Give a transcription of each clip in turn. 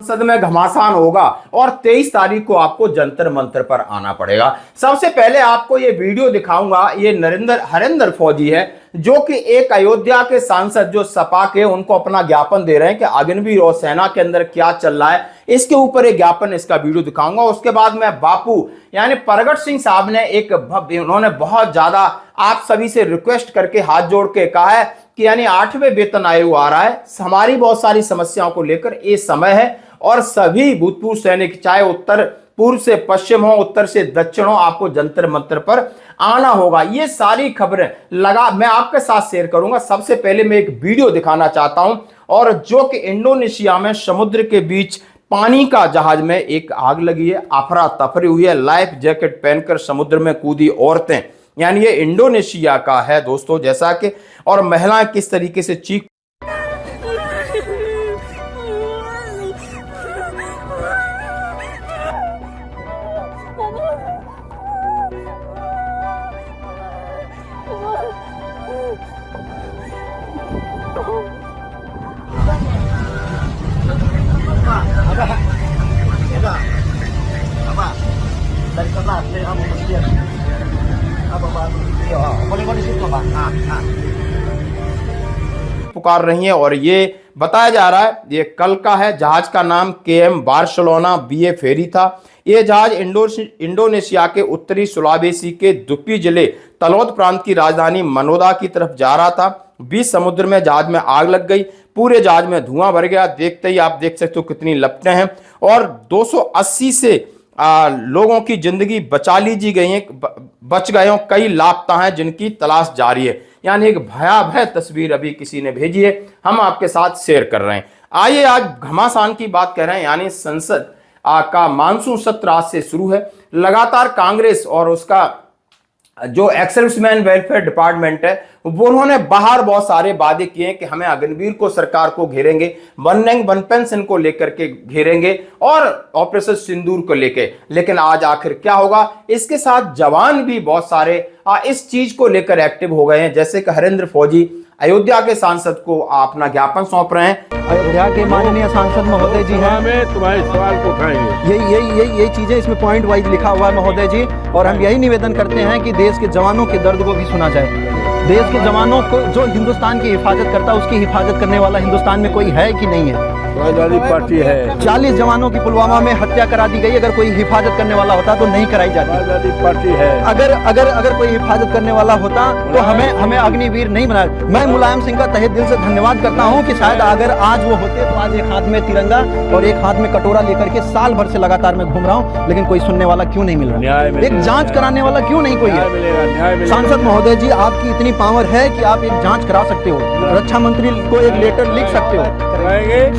संसद में घमासान होगा और 23 तारीख को आपको जंतर मंतर पर आना पड़ेगा। सबसे पहले आपको ये वीडियो दिखाऊंगा। ये हरेंद्र फौजी है जो कि एक अयोध्या के सांसद जो सपा के उनको अपना ज्ञापन दे रहे हैं कि अग्निवीर और सेना के अंदर क्या चल रहा है, इसके ऊपर एक ज्ञापन, इसका वीडियो दिखाऊंगा। उसके बाद मैं बापू यानी प्रगट सिंह साहब ने उन्होंने बहुत ज्यादा आप सभी से रिक्वेस्ट करके हाथ जोड़ के कहा है कि यानी 8वें वेतन आयोग आ रहा है, हमारी बहुत सारी समस्याओं को लेकर ये समय है और सभी भूतपूर्व सैनिक चाहे उत्तर पूर्व से पश्चिम हो, उत्तर से दक्षिण हो, आपको जंतर मंतर पर आना होगा। ये सारी खबरें मैं आपके साथ शेयर करूंगा। सबसे पहले मैं एक वीडियो दिखाना चाहता हूं और जो कि इंडोनेशिया में समुद्र के बीच पानी का जहाज में एक आग लगी है, अफरा तफरी हुई है, लाइफ जैकेट पहनकर समुद्र में कूदी औरतें, यानी ये इंडोनेशिया का है दोस्तों, जैसा कि और महिलाएं किस तरीके से चीख पुकार रही हैं। और ये बताया जा रहा है ये कल का है। जहाज का नाम KM बार्सिलोना BA फेरी था। ये जहाज इंडोनेशिया के उत्तरी सुलावेसी के दुप्पी जिले तलोद प्रांत की राजधानी मनोदा की तरफ जा रहा था। बीच समुद्र में जहाज में आग लग गई, पूरे जहाज में धुआं भर गया। देखते ही आप देख सकते हो कितनी लपटें हैं और 280 से लोगों की जिंदगी बचा लीजी गई है, बच गए हो, कई लापता हैं जिनकी तलाश जारी है। यानी एक भयावह तस्वीर अभी किसी ने भेजी है, हम आपके साथ शेयर कर रहे हैं। आइए आज घमासान की बात कर रहे हैं। यानी संसद का मानसून सत्र आज से शुरू है। लगातार कांग्रेस और उसका जो एक्सर्विसमैन वेलफेयर डिपार्टमेंट है वो उन्होंने बाहर बहुत सारे वादे किए हैं कि हमें अग्निवीर को सरकार को घेरेंगे, वन रैंक वन पेंशन को लेकर के घेरेंगे और ऑपरेशन सिंदूर को लेकर। लेकिन आज आखिर क्या होगा, इसके साथ जवान भी बहुत सारे इस चीज को लेकर एक्टिव हो गए हैं। जैसे कि हरेंद्र फौजी अयोध्या के सांसद को अपना ज्ञापन सौंप रहे हैं। अयोध्या के माननीय सांसद महोदय जी हैं, तुम्हारे सवाल को उठाएंगे। यही चीजें इसमें पॉइंट वाइज लिखा हुआ है महोदय जी। और हम यही निवेदन करते हैं कि देश के जवानों के दर्द को भी सुना जाए। देश के जवानों को जो हिंदुस्तान की हिफाजत करता है, उसकी हिफाजत करने वाला हिंदुस्तान में कोई है कि नहीं है? समाजवादी पार्टी है। 40 जवानों की पुलवामा में हत्या करा दी गई। अगर कोई हिफाजत करने वाला होता तो नहीं कराई जाती। समाजवादी पार्टी है। अगर कोई हिफाजत करने वाला होता तो हमें अग्निवीर नहीं बनाया। मैं मुलायम सिंह का तहे दिल से धन्यवाद करता हूं कि शायद अगर आज वो होते तो आज एक हाथ में तिरंगा और एक हाथ में कटोरा लेकर के साल भर से लगातार मैं घूम रहा हूं, लेकिन कोई सुनने वाला क्यों नहीं मिल रहा? एक जांच कराने वाला क्यों नहीं कोई है? सांसद महोदय जी, आपकी इतनी पावर है कि आप एक जांच करा सकते हो, रक्षा मंत्री को एक लेटर लिख सकते हो,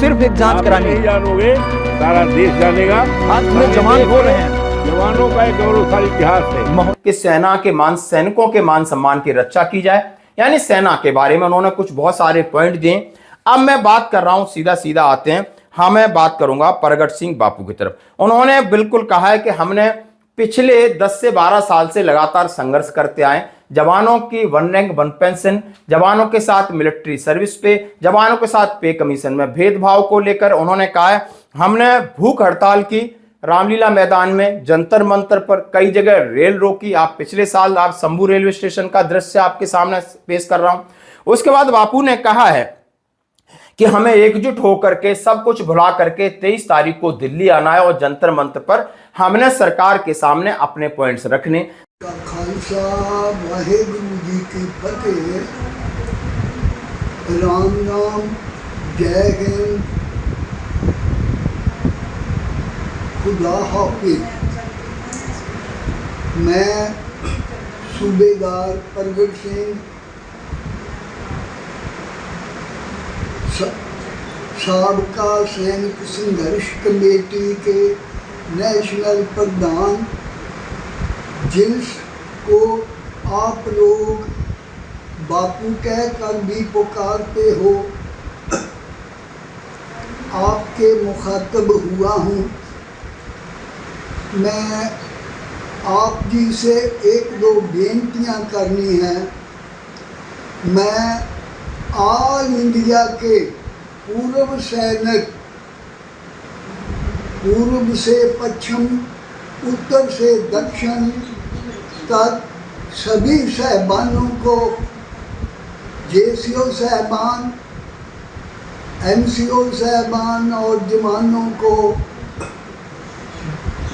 सिर्फ एक जांच करानी है। जानोगे, सारा देश जानेगा। आज पूरे जवान बोल रहे हैं, जवानों का एक गौरवशाली इतिहास है कि सेना के सैनिकों के मान सम्मान की रक्षा की जाए। यानी सेना के बारे में उन्होंने कुछ बहुत सारे पॉइंट दिए। अब मैं बात कर रहा हूं, सीधा आते हैं। हाँ, मैं बात करूंगा प्रगट सिंह बापू की तरफ। उन्होंने बिल्कुल कहा है कि हमने पिछले 10 से 12 साल से लगातार संघर्ष करते आए। जवानों की वन रैंक वन पेंशन, जवानों के साथ मिलिट्री सर्विस पे, जवानों के साथ पे कमीशन में भेदभाव को लेकर उन्होंने कहा है हमने भूख हड़ताल की, रामलीला मैदान में, जंतर मंतर पर, कई जगह रेल रोकी। आप पिछले साल आप शंभू रेलवे स्टेशन का दृश्य आपके सामने पेश कर रहा हूं। उसके बाद बापू ने कहा है कि हमें एकजुट होकर के सब कुछ भुला करके 23 तारीख को दिल्ली आना है और जंतर मंतर पर हमने सरकार के सामने अपने पॉइंट्स रखने। खालसा वाहेगुरु जी की फतेह। राम राम, जय हिंद, खुदा हाफिज। मैं सूबेदार प्रगट सिंह साबका सैनिक संघर्ष कमेटी के नेशनल प्रधान, जिसको आप लोग बापू कहकर भी पुकारते हो, आपके मुखातब हुआ हूँ। मैं आप जी से एक दो बेनतियाँ करनी हैं। मैं ऑल इंडिया के पूर्व सैनिक पूर्व से पश्चिम, उत्तर से दक्षिण तक सभी साहबानों को, जेसीओ साहबान, एमसीओ साहबान और जवानों को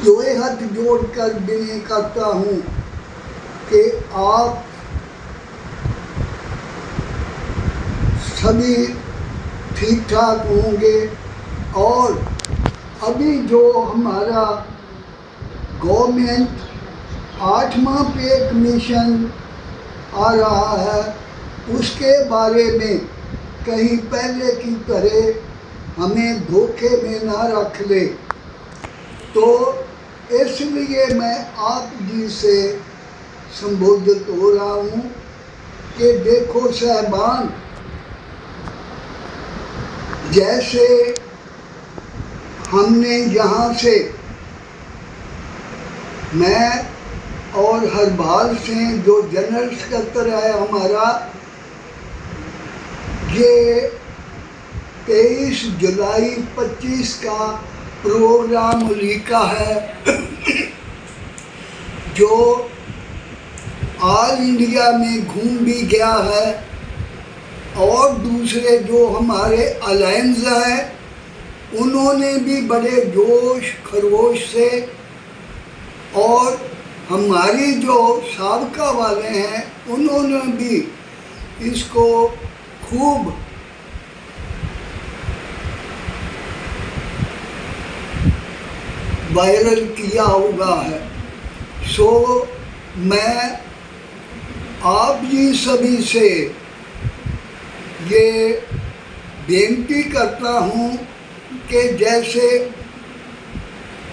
दोए हाथ जोड़कर विनय करता हूँ कि आप सभी ठीक ठाक होंगे। और अभी जो हमारा गवर्नमेंट 8वां पे कमीशन आ रहा है, उसके बारे में कहीं पहले की तरह हमें धोखे में ना रख ले। तो इसलिए मैं आप जी से संबोधित हो रहा हूँ कि देखो साहबान, जैसे हमने यहाँ से, मैं और हरबाल से जो जनरल सेक्रेटरी है हमारा, ये 23 जुलाई 25 का प्रोग्राम लिखा है जो ऑल इंडिया में घूम भी गया है। और दूसरे जो हमारे अलायंस हैं उन्होंने भी बड़े जोश खरोश से, और हमारी जो साबका वाले हैं उन्होंने भी इसको खूब वायरल किया हुआ है। सो मैं आप जी सभी से ये बेनती करता हूँ कि जैसे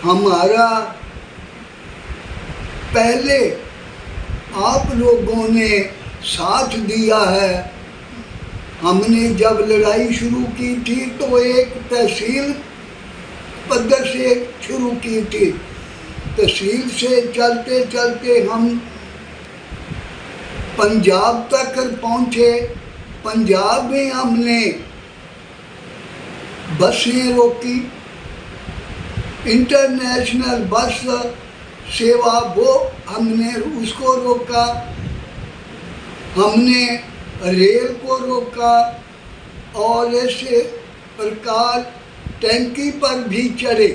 हमारा पहले आप लोगों ने साथ दिया है, हमने जब लड़ाई शुरू की थी तो एक तहसील पद्धर से शुरू की थी। तहसील से चलते चलते हम पंजाब तक पहुँचे। पंजाब में हमने बसें रोकी, इंटरनेशनल बस सेवा वो हमने उसको रोका, हमने रेल को रोका, और ऐसे प्रकार टैंकी पर भी चढ़े।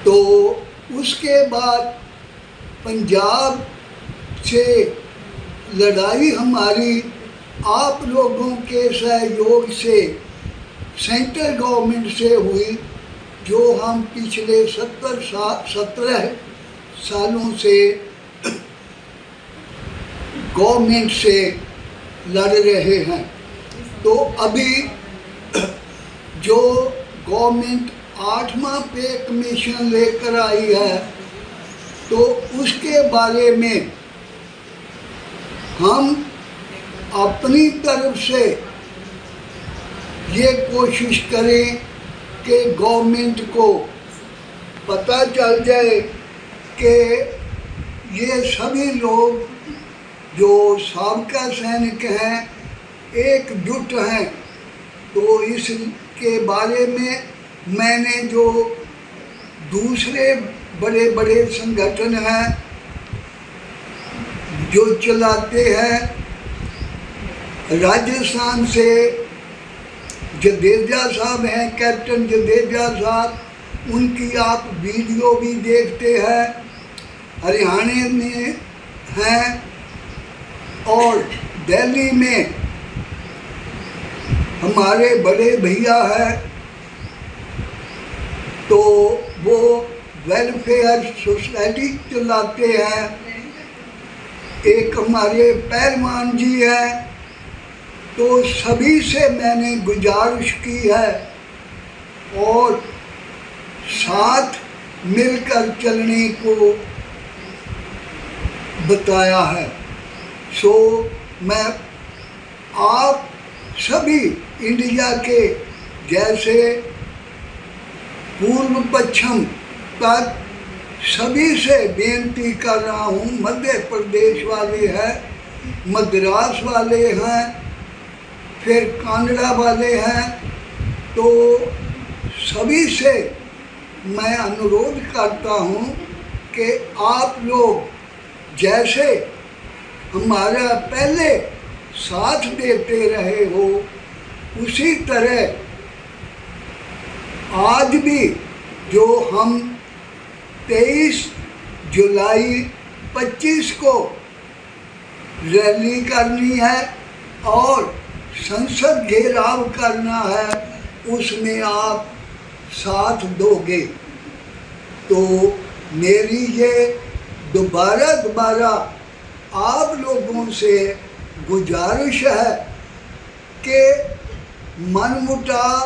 तो उसके बाद पंजाब से लड़ाई हमारी आप लोगों के सहयोग से सेंट्रल गवर्नमेंट से हुई, जो हम पिछले 17 सालों से गवर्नमेंट से लड़ रहे हैं। तो अभी जो गवर्नमेंट 8वां पे कमीशन लेकर आई है, तो उसके बारे में हम अपनी तरफ से ये कोशिश करें कि गवर्नमेंट को पता चल जाए कि ये सभी लोग जो साबका सैनिक हैं एकजुट हैं। तो इसके बारे में मैंने जो दूसरे बड़े बड़े संगठन हैं जो चलाते हैं, राजस्थान से जडेजा साहब हैं, कैप्टन जडेजा साहब, उनकी आप वीडियो भी देखते हैं। हरियाणा में हैं और दिल्ली में हमारे बड़े भैया हैं, तो वो वेलफेयर सोसाइटी चलाते हैं। एक हमारे पहलवान जी हैं। तो सभी से मैंने गुजारिश की है और साथ मिलकर चलने को बताया है। सो मैं आप सभी इंडिया के जैसे पूर्व पश्चिम तक सभी से बेनती कर रहा हूँ। मध्य प्रदेश वाले हैं, मद्रास वाले हैं, फिर कानड़ा वाले हैं, तो सभी से मैं अनुरोध करता हूँ कि आप लोग जैसे हमारा पहले साथ देते रहे हो, उसी तरह आज भी जो हम 23 जुलाई 25 को रैली करनी है और संसद घेराव करना है, उसमें आप साथ दोगे। तो मेरी ये दोबारा आप लोगों से गुजारिश है कि मनमुटाव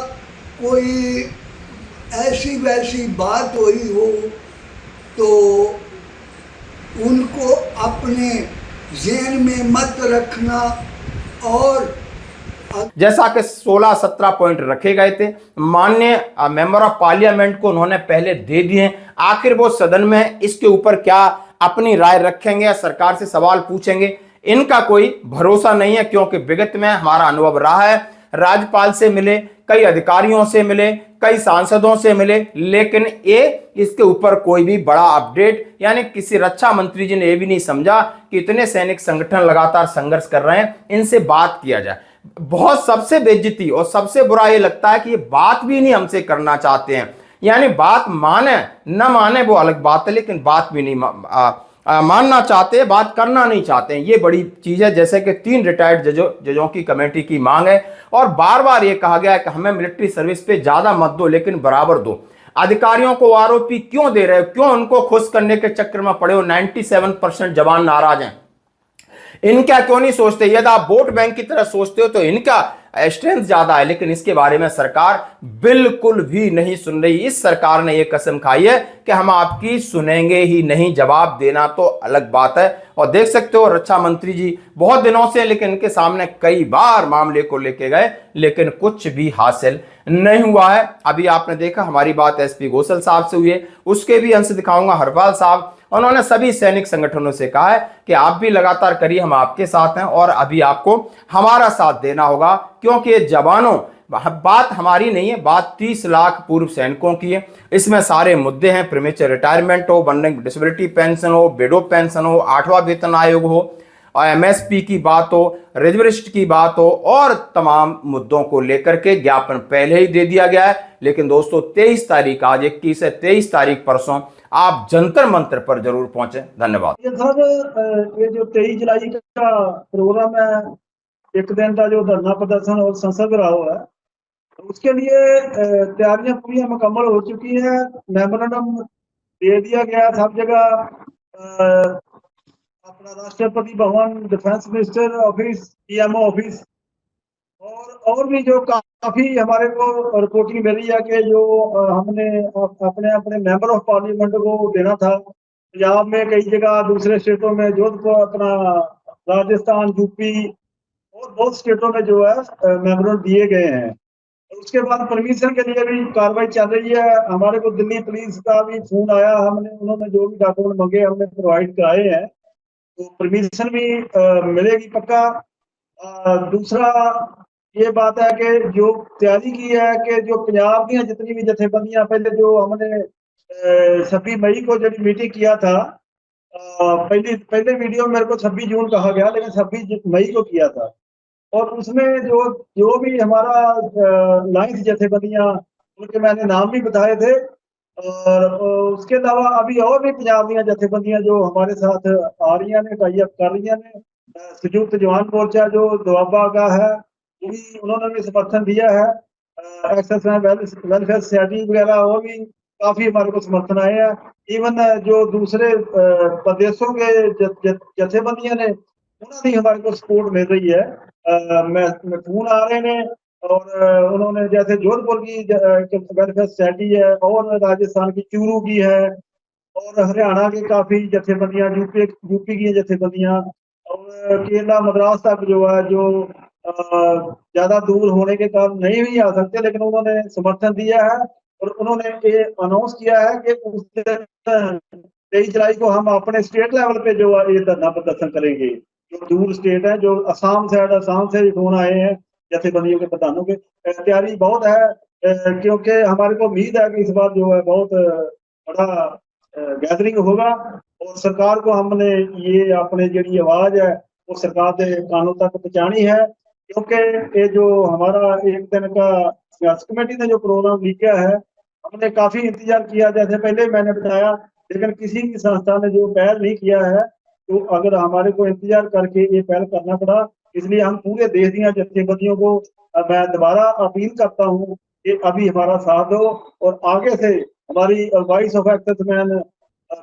कोई ऐसी वैसी बात हुई हो तो उनको अपने ज़हन में मत रखना। और जैसा कि 16-17 पॉइंट रखे गए थे, माननीय मेंबर ऑफ पार्लियामेंट को उन्होंने पहले दे दिए। आखिर वो सदन में इसके ऊपर क्या अपनी राय रखेंगे या सरकार से सवाल पूछेंगे, इनका कोई भरोसा नहीं है। क्योंकि विगत में हमारा अनुभव रहा है, राज्यपाल से मिले, कई अधिकारियों से मिले, कई सांसदों से मिले, लेकिन ये इसके ऊपर कोई भी बड़ा अपडेट, यानी किसी रक्षा मंत्री जी ने ये भी नहीं समझा कि इतने सैनिक संगठन लगातार संघर्ष कर रहे हैं, इनसे बात किया जाए। बहुत सबसे बेइज्जती और सबसे बुरा ये लगता है कि ये बात भी नहीं हमसे करना चाहते हैं। यानी बात माने न माने वो अलग बात है, लेकिन बात भी नहीं मानना चाहते, बात करना नहीं चाहते हैं। ये बड़ी चीज है। जैसे कि 3 रिटायर्ड जजों की कमेटी की मांग है और बार बार ये कहा गया है कि हमें मिलिट्री सर्विस पे ज्यादा मत दो, लेकिन बराबर दो। अधिकारियों को आरोपी क्यों दे रहे हो, क्यों उनको खुश करने के चक्कर में पड़े हो? 97% जवान नाराज हैं। इनका क्यों नहीं सोचते? यदि आप वोट बैंक की तरह सोचते हो तो इनका स्ट्रेंथ ज्यादा है, लेकिन इसके बारे में सरकार बिल्कुल भी नहीं सुन रही। इस सरकार ने यह कसम खाई है कि हम आपकी सुनेंगे ही नहीं, जवाब देना तो अलग बात है। और देख सकते हो रक्षा मंत्री जी बहुत दिनों से, लेकिन इनके सामने कई बार मामले को लेके गए, लेकिन कुछ भी हासिल नहीं हुआ है। अभी आपने देखा हमारी बात एसपी घोषल साहब से हुई है, उसके भी अंश दिखाऊंगा। हरपाल साहब, उन्होंने सभी सैनिक संगठनों से कहा है कि आप भी लगातार करिए, हम आपके साथ हैं और अभी आपको हमारा साथ देना होगा, क्योंकि ये जवानों, बात हमारी नहीं है, बात 30 लाख पूर्व सैनिकों की है। इसमें सारे मुद्दे हैं, प्रीमेच्योर रिटायरमेंट हो, वनरेंट डिसेबिलिटी पेंशन हो, विडो पेंशन हो, 8वां वेतन आयोग हो, और एमएसपी की बात हो, रिजर्विस्ट की बात हो, और तमाम मुद्दों को लेकर के ज्ञापन पहले ही दे दिया गया है। लेकिन दोस्तों 23 तारीख, आज 21 है, 23 तारीख परसों आप जंतर मंतर पर जरूर पहुंचे। धन्यवाद। सर, ये जो 23 जुलाई का प्रोग्राम है, एक दिन का जो धरना प्रदर्शन और संसद घेराव है, उसके लिए तैयारियां पूरी मुकम्मल हो चुकी है। मेमोरेंडम दे दिया गया सब जगह। अपना Rashtrapati Bhavan, defence minister office, PMO office, और भी जो काफी हमारे को रिपोर्टिंग मिली है कि जो हमने अपने अपने मेंबर ऑफ पार्लियामेंट को देना था। पंजाब में कई जगह, दूसरे स्टेटों में, जोधपुर, अपना राजस्थान, यूपी और बहुत स्टेटों में जो है मेमोरेंडम दिए गए हैं। उसके बाद परमिशन के लिए भी कार्रवाई चल रही है। हमारे को दिल्ली पुलिस का भी फोन आया, उन्होंने जो भी डॉक्यूमेंट मांगे हमने प्रोवाइड कराए हैं, तो परमिशन भी मिलेगी पक्का। दूसरा ये बात है कि जो तैयारी की है कि जो पंजाब की जितनी भी जथेबंदियां, पहले जो हमने 26 मई को जो मीटिंग किया था, पहले वीडियो मेरे को 26 जून कहा गया, लेकिन 26 मई को किया था। और उसमें जो भी हमारा लाइन्स जथेबंदियां, उनके मैंने नाम भी बताए थे। और उसके अलावा अभी और भी पंजाब दी जथेबंदियां जो हमारे साथ आ रही ने, टाई अप कर रही ने। संयुक्त जवान मोर्चा जो दोआबा का है, उन्होंने भी समर्थन दिया है। एक्सेस वेलफेयर सोसाइटी वगैरह, और भी काफी हमारे को समर्थन आए हैं। इवन जो दूसरे प्रदेशों के जथेबंदियां ने, उन्होंने हमारे को सपोर्ट मिल रही है। मैं फोन आ रहे हैं, और उन्होंने जैसे जोधपुर की वेलफेयर सोसाइटी है, और राजस्थान की चूरू की है, और हरियाणा के काफी जथेबंदियां, यूपी की जथेबंदियां, और केरला मद्रास तक जो है, जो ज्यादा दूर होने के कारण नहीं भी आ सकते, लेकिन उन्होंने समर्थन दिया है। और उन्होंने ये अनाउंस किया है कि उस 23 जुलाई को हम अपने स्टेट लेवल पे जो ये धरना प्रदर्शन करेंगे। जो दूर स्टेट है, जो असम से फोन आए हैं जथेबंदियों के प्रधानों के, तैयारी बहुत है। क्योंकि हमारे को उम्मीद है कि इस बार जो है बहुत बड़ा गैदरिंग होगा और सरकार को हमने ये अपने जी आवाज है वो सरकार के कानों तक पहुंचानी है, क्योंकि ये जो हमारा एक दिन का सियासत कमेटी ने जो प्रोग्राम लिखा है हमने काफी इंतजार किया, जैसे पहले मैंने बताया, लेकिन किसी भी संस्था ने जो पहल नहीं किया है, तो अगर हमारे को इंतजार करके ये पहल करना पड़ा, इसलिए हम पूरे देश दी जथेबंदियों को मैं दोबारा अपील करता हूँ कि अभी हमारा साथ दो और आगे से हमारी वॉइस ऑफ एक्सेसमैन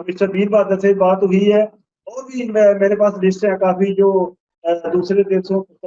मिस्टर वीर बहादुर से बात हुई है और भी मेरे पास लिस्ट है काफी जो दूसरे देशों